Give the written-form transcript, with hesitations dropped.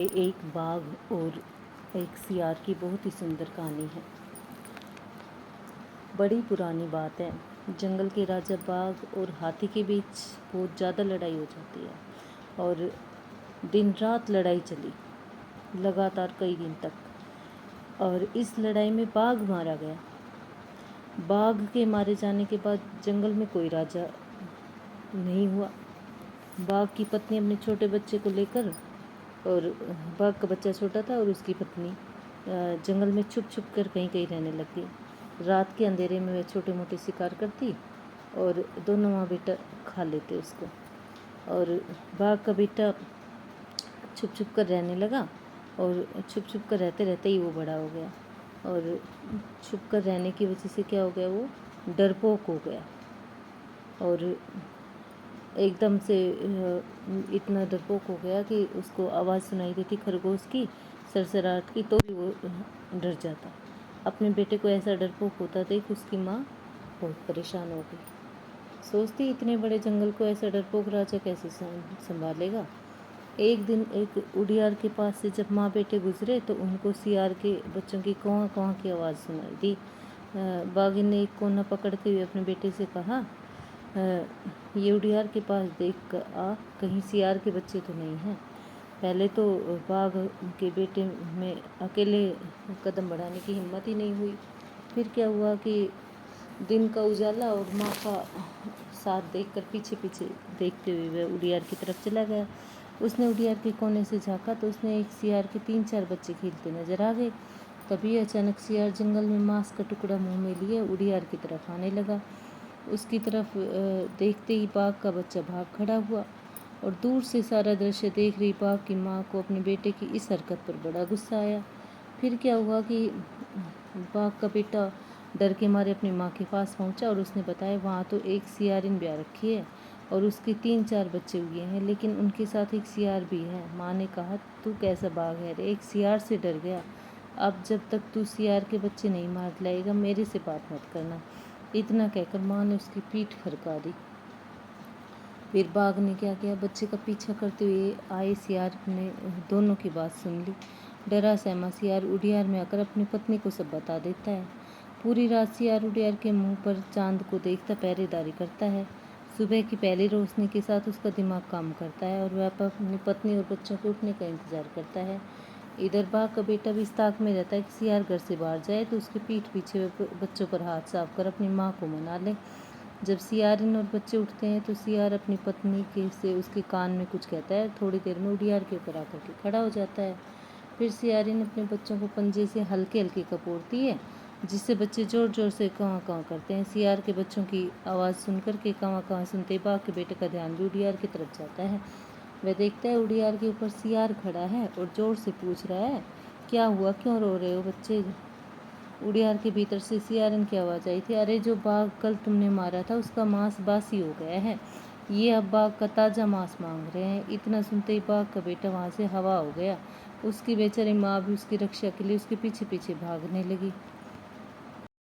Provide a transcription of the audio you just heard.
एक बाघ और एक सियार की बहुत ही सुंदर कहानी है। बड़ी पुरानी बात है। जंगल के राजा बाघ और हाथी के बीच बहुत ज़्यादा लड़ाई हो जाती है और दिन रात लड़ाई चली लगातार कई दिन तक। और इस लड़ाई में बाघ मारा गया। बाघ के मारे जाने के बाद जंगल में कोई राजा नहीं हुआ। बाघ की पत्नी अपने छोटे बच्चे को लेकर, और बाघ का बच्चा छोटा था और उसकी पत्नी जंगल में छुप छुप कर कहीं कहीं रहने लग गई। रात के अंधेरे में वह छोटे मोटे शिकार करती और दोनों माँ बेटा खा लेते उसको। और बाघ का बेटा छुप छुप कर रहने लगा और छुप छुप कर रहते रहते ही वो बड़ा हो गया। और छुप कर रहने की वजह से क्या हो गया, वो डरपोक हो गया। और एकदम से इतना डरपोक हो गया कि उसको आवाज़ सुनाई देती खरगोश की, सरसराहट की, तो भी वो डर जाता। अपने बेटे को ऐसा डरपोक होता देख उसकी माँ बहुत परेशान हो गई। सोचती इतने बड़े जंगल को ऐसा डरपोक राजा कैसे संभालेगा। एक दिन एक उड़ियार के पास से जब माँ बेटे गुजरे तो उनको सियार के बच्चों की कौं कौं की आवाज़ सुनाई दी। बाघिन ने एक कोना पकड़ते हुए अपने बेटे से कहा, ये उड़ियार के पास देख कर आ, कहीं सियार के बच्चे तो नहीं हैं। पहले तो बाघ के बेटे में अकेले कदम बढ़ाने की हिम्मत ही नहीं हुई। फिर क्या हुआ कि दिन का उजाला और माँ का साथ देखकर पीछे पीछे देखते हुए वह उड़ियार की तरफ चला गया। उसने उड़ियार के कोने से झाँका तो उसने एक सियार के 3-4 बच्चे खेलते नजर आ गए। तभी अचानक सियार जंगल में मांस का टुकड़ा मुंह में लिए उड़ियार की तरफ आने लगा। उसकी तरफ देखते ही बाघ का बच्चा भाग खड़ा हुआ और दूर से सारा दृश्य देख रही बाघ की माँ को अपने बेटे की इस हरकत पर बड़ा गुस्सा आया। फिर क्या हुआ कि बाघ का बेटा डर के मारे अपनी माँ के पास पहुँचा और उसने बताया, वहाँ तो एक सियारिन ब्याह रखी है और उसके 3-4 बच्चे हुए हैं, लेकिन उनके साथ एक सियार भी है। माँ ने कहा, तू कैसा बाघ है रे, एक सियार से डर गया। अब जब तक तू सियार के बच्चे नहीं मार लाएगा मेरे से बात मत करना। इतना कहकर माँ ने उसकी पीठ खड़का दी। फिर बाघ ने क्या किया, बच्चे का पीछा करते हुए आए सियार ने दोनों की बात सुन ली। डरा सहमा सियार उड़ियार में आकर अपनी पत्नी को सब बता देता है। पूरी रात सियार उड़ियार के मुंह पर चांद को देखता पहरेदारी करता है। सुबह की पहली रोशनी के साथ उसका दिमाग काम करता है और वह अपनी पत्नी और बच्चों के उठने का इंतजार करता है। इधर बाघ का बेटा भी इस ताक में रहता है कि सियार घर से बाहर जाए तो उसके पीठ पीछे बच्चों पर हाथ साफ कर अपनी माँ को मना ले। जब सियारिन और बच्चे उठते हैं तो सियार अपनी पत्नी के से उसके कान में कुछ कहता है। थोड़ी देर में उड़ियार के ऊपर आकर के खड़ा हो जाता है। फिर सियारिन अपने बच्चों को पंजे से हल्के हल्के कपोड़ती है, जिससे बच्चे जोर जोर से काँ काँ करते हैं। सियार के बच्चों की आवाज़ सुनकर के काँ काँ सुनते बाघ के बेटे का ध्यान भी उड़ियार की तरफ जाता है। वह देखता है उड़ियार के ऊपर सियार खड़ा है और जोर से पूछ रहा है, क्या हुआ, क्यों रो रहे हो बच्चे। उड़ियार के भीतर से सियारिन की आवाज़ आई थी, अरे जो बाघ कल तुमने मारा था उसका मांस बासी हो गया है, ये अब बाघ का ताज़ा मांस मांग रहे हैं। इतना सुनते ही बाघ का बेटा वहाँ से हवा हो गया। उसकी बेचारी माँ भी उसकी रक्षा के लिए उसके पीछे पीछे भागने लगी।